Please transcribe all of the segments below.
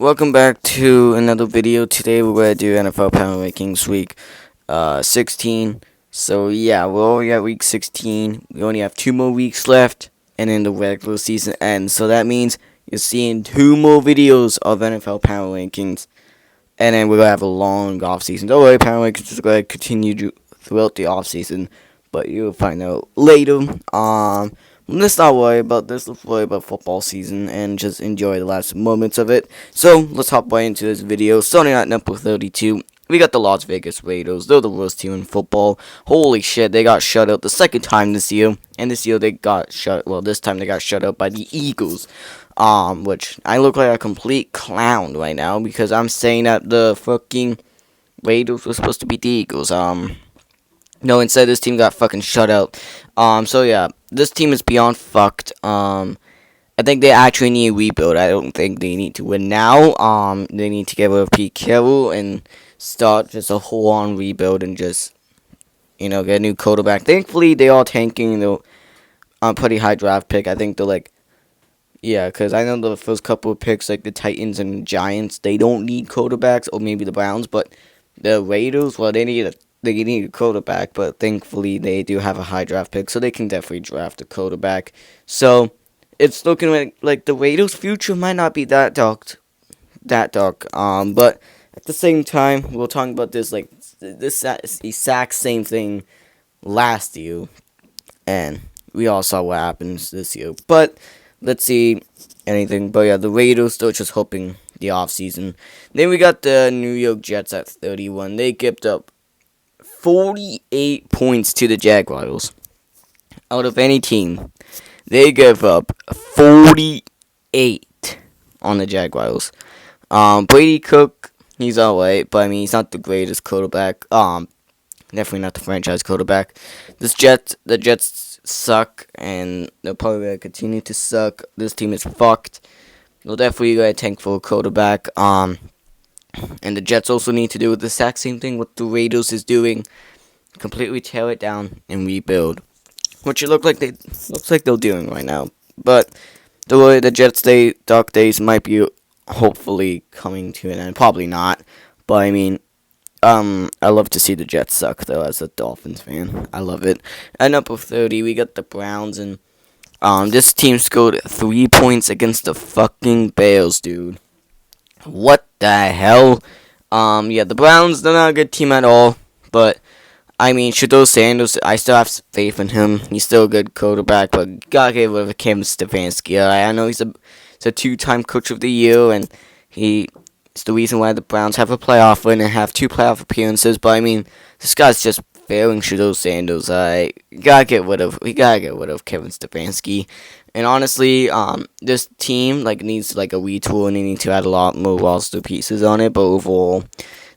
Welcome back to another video. Today we're going to do NFL Power Rankings week 16. So yeah, we're already at week 16. We only have 2 more weeks left and then the regular season ends. So that means you're seeing 2 more videos of NFL Power Rankings. And then we're going to have a long off season. Don't worry, Power Rankings is going to continue throughout the off season, but you'll find out later. Let's not worry about this. Let's worry about football season and just enjoy the last moments of it. So let's hop right into this video. Starting at number 32, we got the Las Vegas Raiders. They're the worst team in football. Holy shit, they got shut out the second time this year, and this year they got shut. Well, this time they got shut out by the Eagles. Which I look like a complete clown right now because I'm saying that the fucking Raiders were supposed to beat the Eagles. No, instead this team got fucking shut out. So yeah, this team is beyond fucked. I think they actually need a rebuild. I don't think they need to win now. They need to get rid of Pete Carroll and start just a whole-on rebuild and just, get a new quarterback. Thankfully, they are tanking the pretty high draft pick. I think they're like, yeah, because I know the first couple of picks, like the Titans and Giants, they don't need quarterbacks, or maybe the Browns, but the Raiders, well, they need a quarterback, but thankfully they do have a high draft pick, so they can definitely draft a quarterback. So it's looking like the Raiders' future might not be that dark. But at the same time, we're talking about this exact same thing last year, and we all saw what happens this year. But let's see anything. But yeah, the Raiders still just hoping the offseason. Then we got the New York Jets at 31. They given up 48 points to the Jaguars. Out of any team, they give up 48 on the Jaguars. Brady Cook, he's alright, but I mean he's not the greatest quarterback. Definitely not the franchise quarterback. The Jets suck, and they're probably gonna continue to suck. This team is fucked. They'll definitely go tank for a quarterback. And the Jets also need to do the exact same thing what the Raiders is doing. Completely tear it down and rebuild. Which it looks like they're doing right now. But the Jets' dark days might be hopefully coming to an end. Probably not. But I mean, I love to see the Jets suck though as a Dolphins fan. I love it. At number 30, we got the Browns, and this team scored 3 points against the fucking Bears, dude. What the hell? Yeah, the Browns, they're not a good team at all, but I mean, Shedeur Sanders, I still have faith in him. He's still a good quarterback, but gotta get rid of Kevin Stefanski. I know he's a 2-time Coach of the Year, and it's the reason why the Browns have a playoff win and have 2 playoff appearances. But I mean, this guy's just failing Shedeur Sanders. We gotta get rid of Kevin Stefanski. And honestly, this team needs a retool, and they need to add a lot more roster pieces on it. But overall,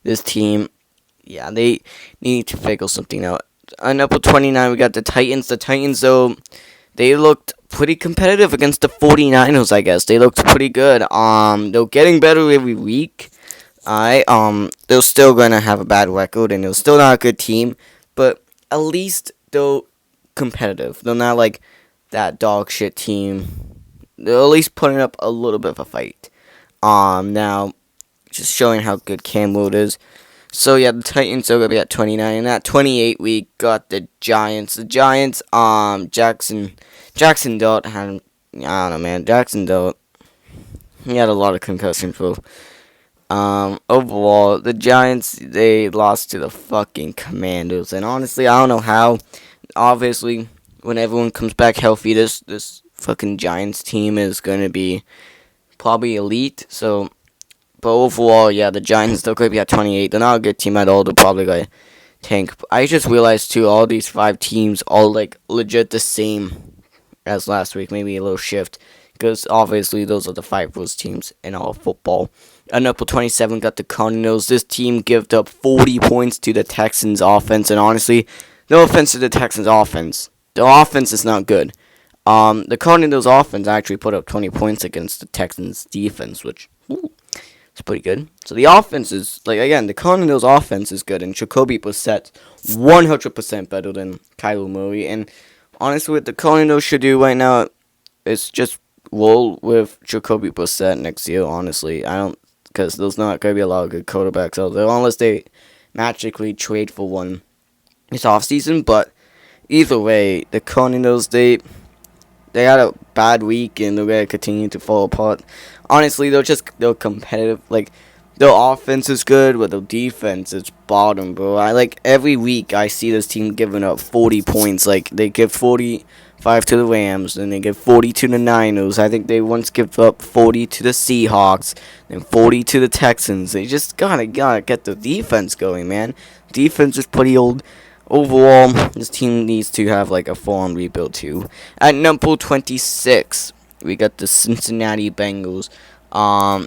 this team, yeah, they need to figure something out. On number 29, we got the Titans. The Titans, though, they looked pretty competitive against the 49ers, I guess. They looked pretty good. They're getting better every week. They're still going to have a bad record, and they're still not a good team. But at least they're competitive. They're not like that dog shit team. They're at least putting up a little bit of a fight. Now, just showing how good Cam Newton is. So yeah, the Titans are gonna be at 29, and at 28 we got the Giants. The Giants, Jackson Dart had, I don't know, man. Jackson Dart, he had a lot of concussion for. Overall, the Giants, they lost to the fucking Commanders, and honestly, I don't know how. Obviously, when everyone comes back healthy, this fucking Giants team is gonna be probably elite. So. But overall, yeah, the Giants still could be at 28. They're not a good team at all. They're probably going to tank. I just realized, too, all these 5 teams are, legit the same as last week. Maybe a little shift. Because, obviously, those are the 5 worst teams in all of football. And number 27 got the Cardinals. This team gave up 40 points to the Texans' offense. And, honestly, no offense to the Texans' offense. Their offense is not good. The Cardinals' offense actually put up 20 points against the Texans' defense, which... Ooh, it's pretty good. So the offense is, the Cardinals' offense is good, and Jacoby Brissett 100% better than Kyler Murray. And honestly, what the Cardinals should do right now is just roll with Jacoby Brissett next year, honestly. I don't because there's not going to be a lot of good quarterbacks out there unless they magically trade for one this offseason. But either way, the Cardinals, they had a bad week and they're going to continue to fall apart. Honestly, they're competitive. Like, their offense is good, but their defense is bottom, bro. Every week I see this team giving up 40 points. Like, they give 45 to the Rams, then they give 40 to the Niners. I think they once give up 40 to the Seahawks, then 40 to the Texans. They just gotta get the defense going, man. Defense is pretty old. Overall, this team needs to have like a full-on rebuild too. At number 26, we got the Cincinnati Bengals.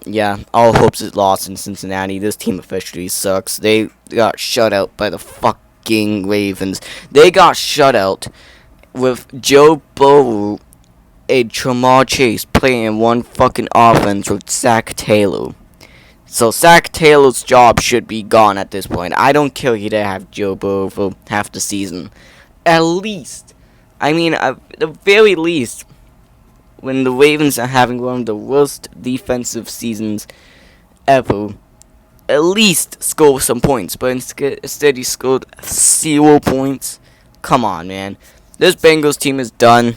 Yeah, all hopes is lost in Cincinnati. This team officially sucks. They got shut out by the fucking Ravens. They got shut out with Joe Burrow and Jamar Chase playing one fucking offense with Zach Taylor. So Zach Taylor's job should be gone at this point. I don't care if he didn't have Joe Burrow for half the season. At least, at the very least, when the Ravens are having one of the worst defensive seasons ever, at least score some points. But instead he scored 0 points. Come on, man. This Bengals team is done.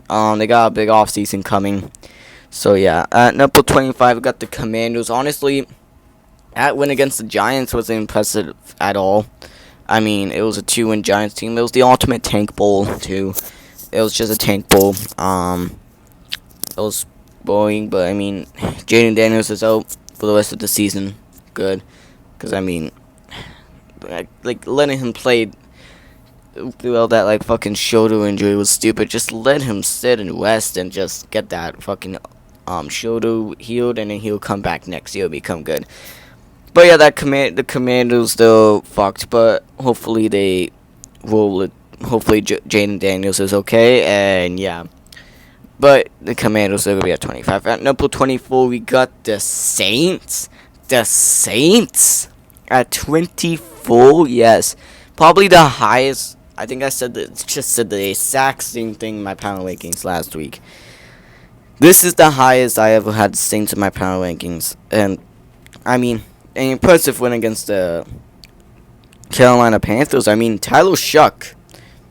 They got a big offseason coming. So yeah, at number 25 we got the Commanders. Honestly, that win against the Giants wasn't impressive at all. It was a 2-win Giants team. It was the ultimate tank bowl too. It was just a tank bowl. It was boring, but Jaden Daniels is out for the rest of the season. Good, because letting him play throughout that fucking shoulder injury was stupid. Just let him sit and rest and just get that fucking shoulder healed, and then he'll come back next year and become good. But yeah, the Commanders still fucked, but hopefully they roll it. Hopefully Jaden Daniels is okay, and yeah. But the Commanders are going to be at 25. At number 24, we got the Saints. The Saints at 24, yes. Probably the highest. I think I said the exact same thing in my power rankings last week. This is the highest I ever had the Saints in my power rankings. And, an impressive win against the Carolina Panthers. Tyler Shuck.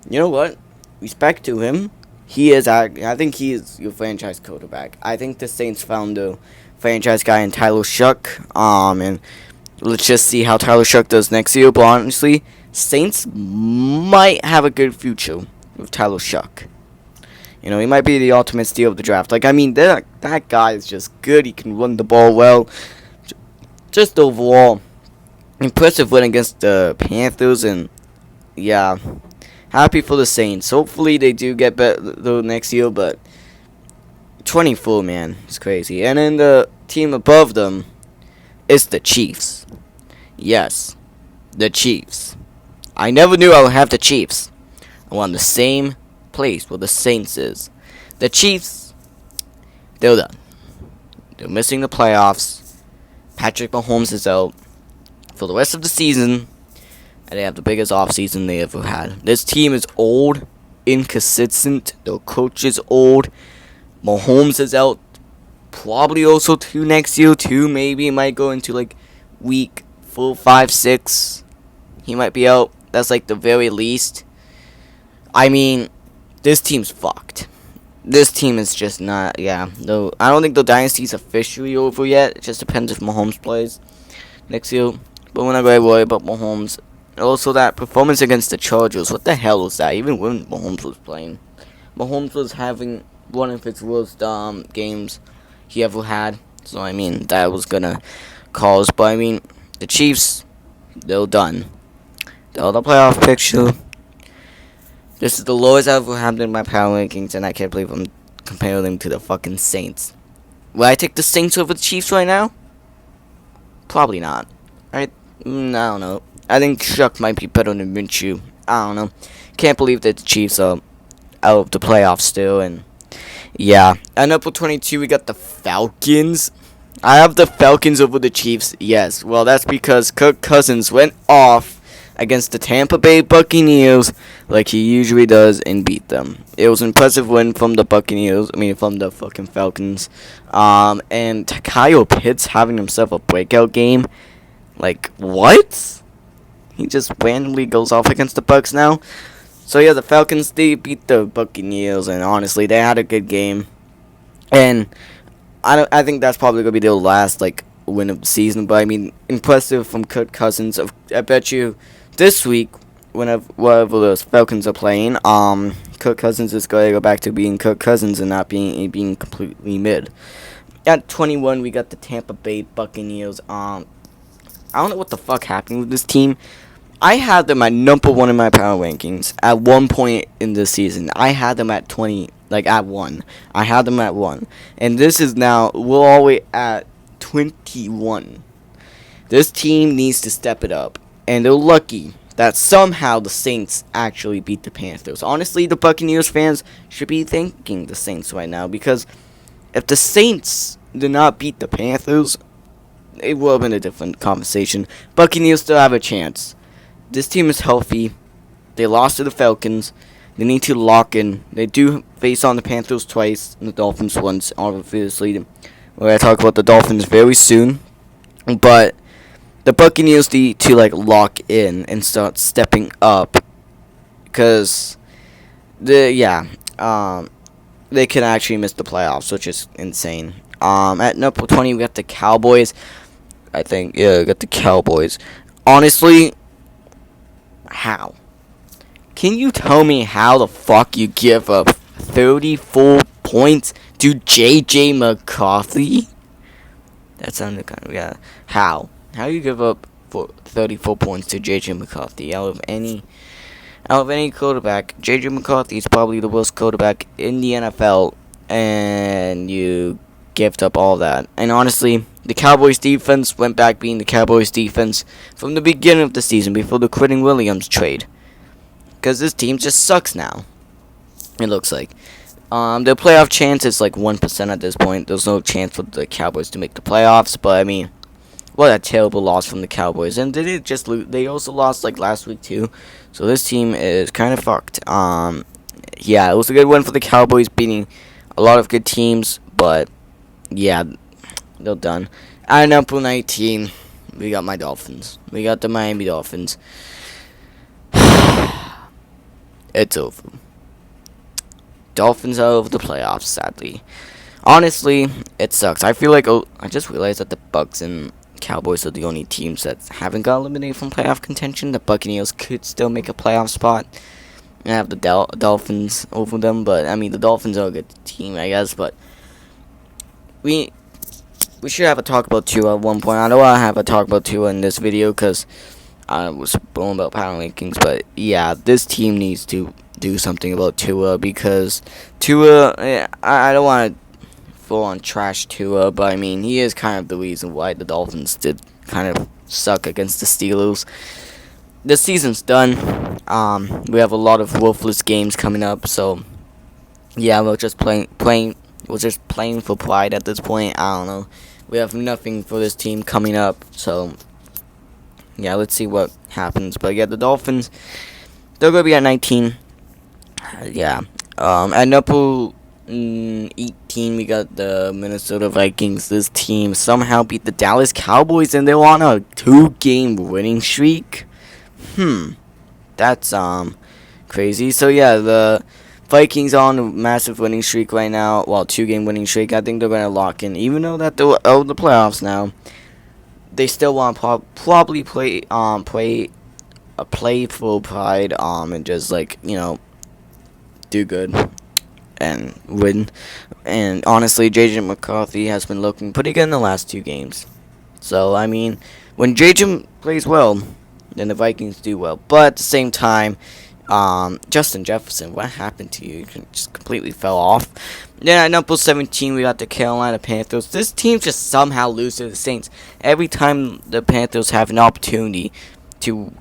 You know what? Respect to him. I think he is your franchise quarterback. I think the Saints found the franchise guy in Tyler Shuck. And let's just see how Tyler Shuck does next year. But honestly, Saints might have a good future with Tyler Shuck. He might be the ultimate steal of the draft. That guy is just good. He can run the ball well. Just overall, impressive win against the Panthers. And yeah, happy for the Saints. Hopefully they do get better next year, but 24, man, it's crazy. And then the team above them is the Chiefs. Yes, the Chiefs. I never knew I would have the Chiefs. I'm on the same place where the Saints is. The Chiefs, they're done. They're missing the playoffs. Patrick Mahomes is out for the rest of the season. And they have the biggest offseason they ever had. This team is old, inconsistent. Their coach is old. Mahomes is out. Probably also too next year too. Maybe it might go into week 4, 5, 6. He might be out. That's the very least. This team's fucked. This team is just not. Yeah. No, I don't think the dynasty's officially over yet. It just depends if Mahomes plays next year. But we're not going to worry about Mahomes. Also, that performance against the Chargers, what the hell was that? Even when Mahomes was playing. Mahomes was having one of his worst games he ever had. So, that was going to cause. But, the Chiefs, they're done. They're out of the playoff picture. This is the lowest I've ever had in my power rankings, and I can't believe I'm comparing them to the fucking Saints. Will I take the Saints over the Chiefs right now? Probably not. I don't know. I think Shuck might be better than Minshew. I don't know. Can't believe that the Chiefs are out of the playoffs still. And yeah. At number 22, we got the Falcons. I have the Falcons over the Chiefs. Yes. Well, that's because Kirk Cousins went off against the Tampa Bay Buccaneers like he usually does and beat them. It was an impressive win from the Buccaneers. From the fucking Falcons. And Kyle Pitts having himself a breakout game. Like, what? He just randomly goes off against the Bucs now. So yeah, the Falcons, they beat the Buccaneers, and honestly, they had a good game. And I think that's probably gonna be their last win of the season. But I mean, impressive from Kirk Cousins. I bet you this week, whenever the Falcons are playing, Kirk Cousins is gonna go back to being Kirk Cousins and not being completely mid. At 21, we got the Tampa Bay Buccaneers. I don't know what the fuck happened with this team. I had them at number 1 in my power rankings at one point in the season. I had them at 20, at 1. I had them at 1. And this is now, we're all the way at 21. This team needs to step it up. And they're lucky that somehow the Saints actually beat the Panthers. Honestly, the Buccaneers fans should be thanking the Saints right now. Because if the Saints did not beat the Panthers, it would have been a different conversation. Buccaneers still have a chance. This team is healthy. They lost to the Falcons. They need to lock in. They do face on the Panthers twice and the Dolphins once. Obviously, we're going to talk about the Dolphins very soon. But the Buccaneers need to lock in and start stepping up. Because, they can actually miss the playoffs, which is insane. At number 20, we got the Cowboys. We got the Cowboys. Honestly, how? Can you tell me how the fuck you give up 34 points to J.J. McCarthy? That sounded kind of, How? How you give up 34 points to J.J. McCarthy? Out of any quarterback, J.J. McCarthy is probably the worst quarterback in the NFL, and you gift up all that. And honestly, the Cowboys defense went back being the Cowboys defense from the beginning of the season before the Quentin Williams trade. Because this team just sucks now. It looks like. Their playoff chance is 1% at this point. There's no chance for the Cowboys to make the playoffs. But I mean, what a terrible loss from the Cowboys. And they just lose. They also lost last week too. So this team is kind of fucked. Yeah, it was a good win for the Cowboys, beating a lot of good teams. But yeah, they're done. At number 19, we got my Dolphins. We got the Miami Dolphins. It's over. Dolphins are over the playoffs, sadly. Honestly, it sucks. I feel like I just realized that the Bucs and Cowboys are the only teams that haven't got eliminated from playoff contention. The Buccaneers could still make a playoff spot and have the Dolphins over them. But I mean, the Dolphins are a good team, I guess. But we should have a talk about Tua at one point. I don't want to have a talk about Tua in this video because I was blown about power rankings. But yeah, this team needs to do something about Tua because Tua, I don't want to full on trash Tua, but I mean, he is kind of the reason why the Dolphins did kind of suck against the Steelers. The season's done. We have a lot of worthless games coming up, so yeah, we're just playing for pride at this point. I don't know. We have nothing for this team coming up, so yeah, let's see what happens. But yeah, the Dolphins, they're gonna be at 19. Yeah. At number 18, we got the Minnesota Vikings. This team somehow beat the Dallas Cowboys, and they're on a 2-game winning streak. That's crazy. So yeah, the Vikings are on a massive winning streak right now. Well, 2-game winning streak. I think they're gonna lock in, even though that they're out of the playoffs now. They still want to probably play for pride, and just do good and win. And honestly, J.J. McCarthy has been looking pretty good in the last 2 games. So I mean, when J.J. plays well, then the Vikings do well. But at the same time, Justin Jefferson, what happened to you? You just completely fell off. Then at number 17, we got the Carolina Panthers. This team just somehow loses to the Saints. Every time the Panthers have an opportunity to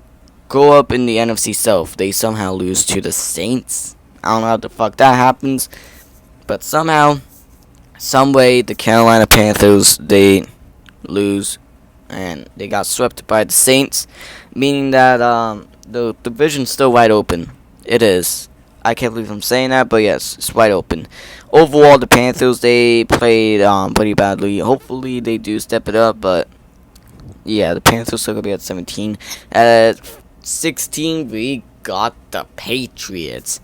go up in the NFC South, they somehow lose to the Saints. I don't know how the fuck that happens, but somehow, someway, the Carolina Panthers, they lose, and they got swept by the Saints. meaning that the division's still wide open. It is. I can't believe I'm saying that, but yes, it's wide open. Overall, the Panthers, they played pretty badly. Hopefully, they do step it up, but yeah, the Panthers still gonna be at 17. At 16, we got the Patriots.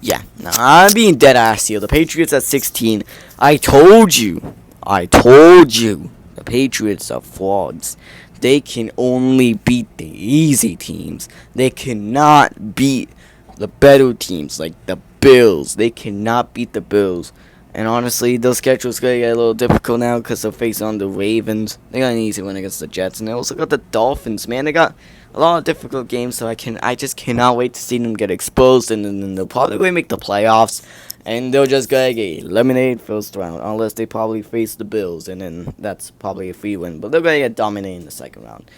Yeah, no, I'm being dead ass here. The Patriots at 16. I told you. The Patriots are frauds. They can only beat the easy teams. They cannot beat the better teams like the Bills. They cannot beat the Bills. And honestly, those schedules gonna get a little difficult now because they're facing on the Ravens. They got an easy win against the Jets, and they also got the Dolphins. Man, they got a lot of difficult games, so I just cannot wait to see them get exposed, and then they'll probably make the playoffs, and they'll just gonna get eliminated first round, unless they probably face the Bills, and then that's probably a free win. But they're gonna get dominated in the second round.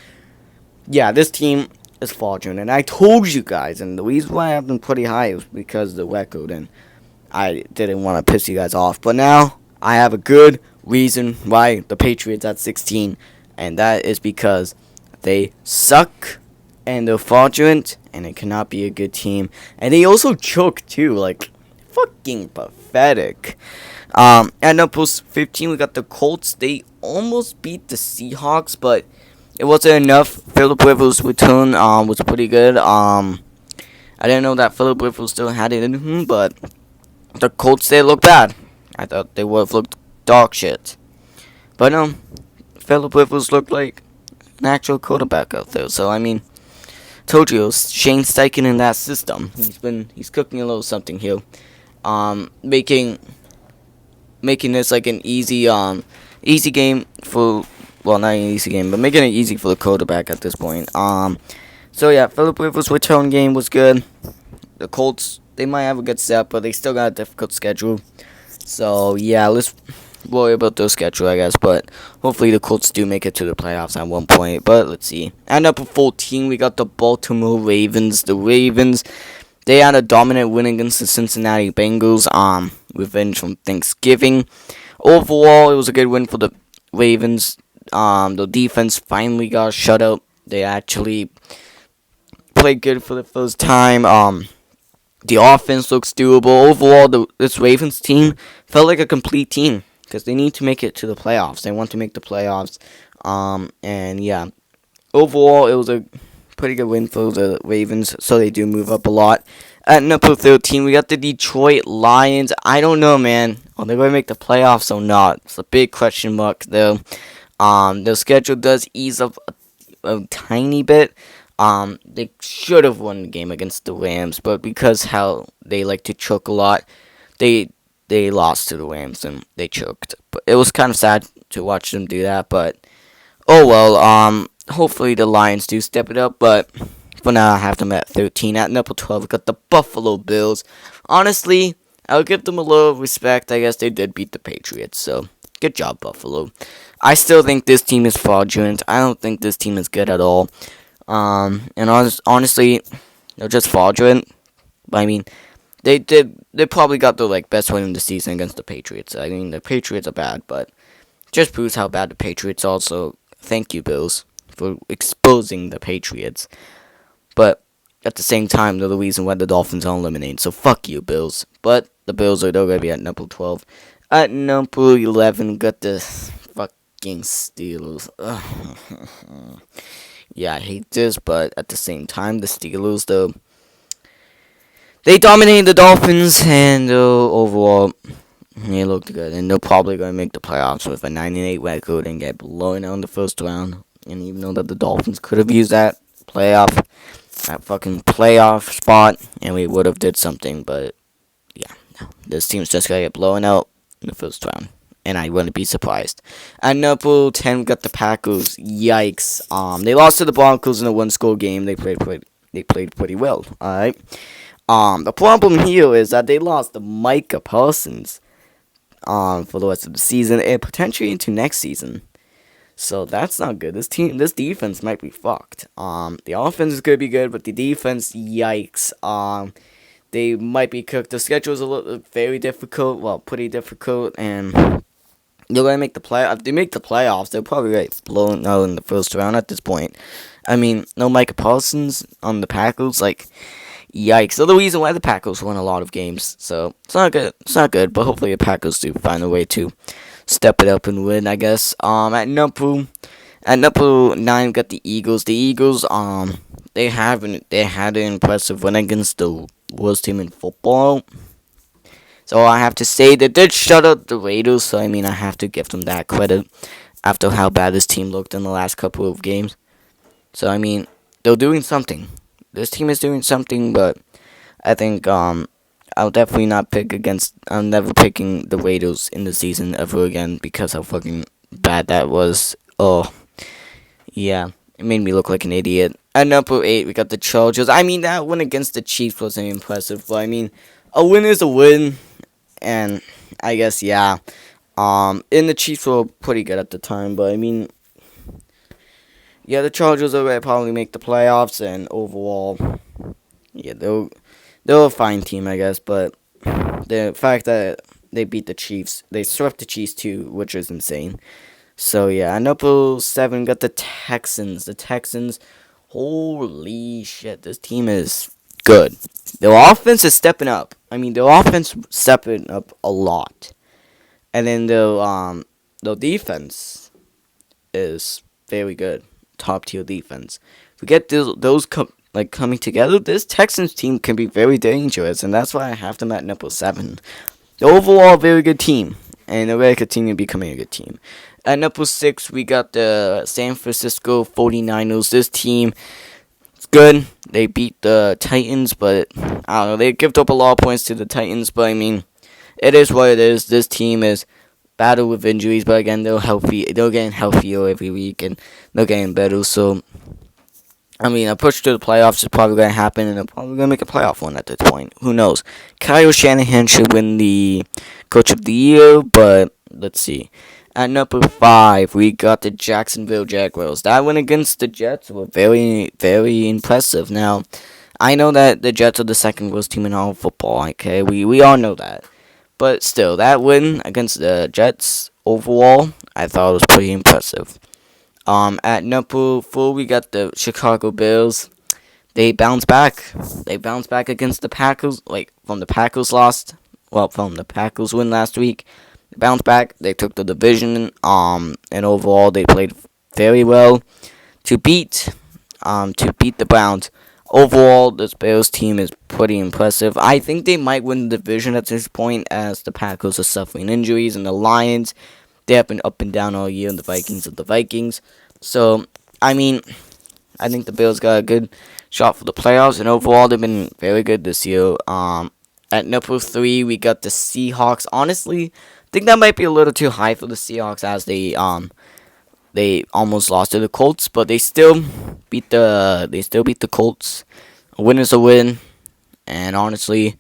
Yeah, this team is fraudulent, and I told you guys, and the reason why I have them pretty high is because of the record, and I didn't want to piss you guys off. But now I have a good reason why the Patriots at 16, and that is because they suck and they're fraudulent and it cannot be a good team. And they also choke too, like fucking pathetic. At number 15, we got the Colts. They almost beat the Seahawks, but it wasn't enough. Philip Rivers' return was pretty good. I didn't know that Philip Rivers still had it in him, but the Colts, they look bad. I thought they would have looked dog shit. But no, Philip Rivers looked like an actual quarterback out there. So, I mean, told you, it was Shane Steichen in that system. He's cooking a little something here. Making this like an easy game for, well, not an easy game, but making it easy for the quarterback at this point. So yeah, Philip Rivers' return game was good. The Colts, they might have a good set, but they still got a difficult schedule. So yeah, let's worry about their schedule, I guess. But hopefully the Colts do make it to the playoffs at one point. But let's see. At number 14, we got the Baltimore Ravens. The Ravens, they had a dominant win against the Cincinnati Bengals. Revenge from Thanksgiving. Overall, it was a good win for the Ravens. The defense finally got a shutout. They actually played good for the first time. The offense looks doable. Overall, this Ravens team felt like a complete team because they need to make it to the playoffs. They want to make the playoffs. And yeah, overall, it was a pretty good win for the Ravens, so they do move up a lot. At number 13, we got the Detroit Lions. I don't know, man. Are they going to make the playoffs or not? It's a big question mark, though. Their schedule does ease up a tiny bit. They should have won the game against the Rams, but because how they like to choke a lot, they lost to the Rams and they choked. But it was kind of sad to watch them do that, but oh well. Hopefully the Lions do step it up, but for now I have them at 13. At number 12, we got the Buffalo Bills. Honestly, I'll give them a little respect. I guess they did beat the Patriots, so good job, Buffalo. I still think this team is fraudulent. I don't think this team is good at all. And honestly, they're just fraudulent. But I mean, they probably got the best win in the season against the Patriots. I mean, the Patriots are bad, but just proves how bad the Patriots are. So thank you, Bills, for exposing the Patriots. But at the same time, they're the reason why the Dolphins are eliminated. So fuck you, Bills. But the Bills are gonna be at number 12. At number 11, got the fucking Steelers. Yeah, I hate this, but at the same time, the Steelers, though, they dominated the Dolphins, and overall, they looked good. And they're probably going to make the playoffs with a 9-8 record and get blown out in the first round. And even though that the Dolphins could have used that fucking playoff spot, and we would have did something, but yeah, no. This team's just going to get blown out in the first round. And I wouldn't be surprised. At number 10, we got the Packers. Yikes. They lost to the Broncos in a one-score game. They played pretty well. Alright. The problem here is that they lost to Micah Parsons for the rest of the season and potentially into next season. So that's not good. This defense might be fucked. The offense is gonna be good, but the defense, yikes. They might be cooked. The schedule is very difficult. Well, pretty difficult, and they're gonna make the play. If they make the playoffs, they'll probably get blown out in the first round at this point. I mean, no Micah Parsons on the Packers, like, yikes. So the reason why the Packers won a lot of games. So it's not good. It's not good, but hopefully the Packers do find a way to step it up and win, I guess. At number 9 we got the Eagles. The Eagles, they had an impressive win against the worst team in football. So I have to say they did shut out the Raiders, so I mean I have to give them that credit after how bad this team looked in the last couple of games. So I mean they're doing something. This team is doing something, but I think I'll definitely not pick against. I'm never picking the Raiders in the season ever again because how fucking bad that was. Oh yeah, it made me look like an idiot. At number 8 we got the Chargers. I mean that win against the Chiefs wasn't impressive, but I mean a win is a win. And I guess, yeah. And the Chiefs were pretty good at the time, but I mean, yeah, the Chargers will probably make the playoffs, and overall, yeah, they're a fine team, I guess. But the fact that they beat the Chiefs, they swept the Chiefs too, which is insane. So yeah, at number 7 got the Texans. The Texans, holy shit, this team is good. Their offense is stepping up. I mean, their offense stepping up a lot, and then their defense is very good, top tier defense. If we get those coming together, this Texans team can be very dangerous, and that's why I have them at number 7. The overall very good team, and they're going to continue becoming a good team. At number 6, we got the San Francisco 49ers. This team, good. They beat the Titans, but I don't know. They give up a lot of points to the Titans, but I mean, it is what it is. This team is battled with injuries, but again, they're healthy. They're getting healthier every week, and they're getting better. So, I mean, a push to the playoffs is probably going to happen, and they're probably going to make a playoff one at this point. Who knows? Kyle Shanahan should win the Coach of the Year, but let's see. At number 5, we got the Jacksonville Jaguars. That win against the Jets was very, very impressive. Now, I know that the Jets are the second worst team in all of football, okay? We all know that. But still, that win against the Jets overall, I thought was pretty impressive. At number 4, we got the Chicago Bears. They bounced back. They bounced back against the Packers, from the Packers win last week. They bounced back. They took the division. And overall, they played very well to beat the Browns. Overall, this Bears team is pretty impressive. I think they might win the division at this point, as the Packers are suffering injuries, and the Lions, they have been up and down all year, and the Vikings are the Vikings. So, I mean, I think the Bears got a good shot for the playoffs, and overall, they've been very good this year. At number 3, we got the Seahawks. Honestly, I think that might be a little too high for the Seahawks, as they almost lost to the Colts, but they still beat the Colts. A win is a win, and honestly,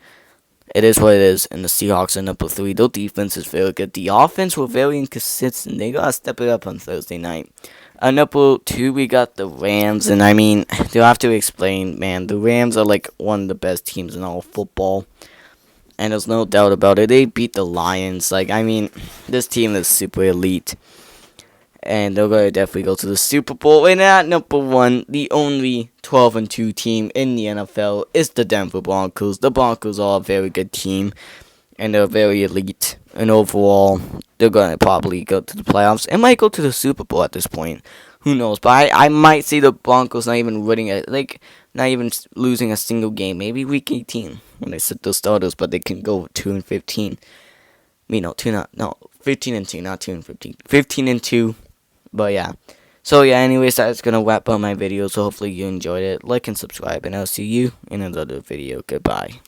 it is what it is. And the Seahawks are number 3. Their defense is very good. The offense were very inconsistent. They gotta step it up on Thursday night. At number 2, we got the Rams, and I mean, they'll have to explain, man. The Rams are like one of the best teams in all of football. And there's no doubt about it. They beat the Lions. I mean, this team is super elite. And they're going to definitely go to the Super Bowl. And at number 1, the only 12-2 team in the NFL is the Denver Broncos. The Broncos are a very good team. And they're very elite. And overall, they're going to probably go to the playoffs. And might go to the Super Bowl at this point. Who knows? But I might see the Broncos not even winning it. Not even losing a single game. Maybe week 18 when they sit those starters, but they can go 2-15. 15-2, not 2-15. 15-2. But yeah. So yeah, anyways, that's gonna wrap up my video. So hopefully you enjoyed it. Like and subscribe, and I'll see you in another video. Goodbye.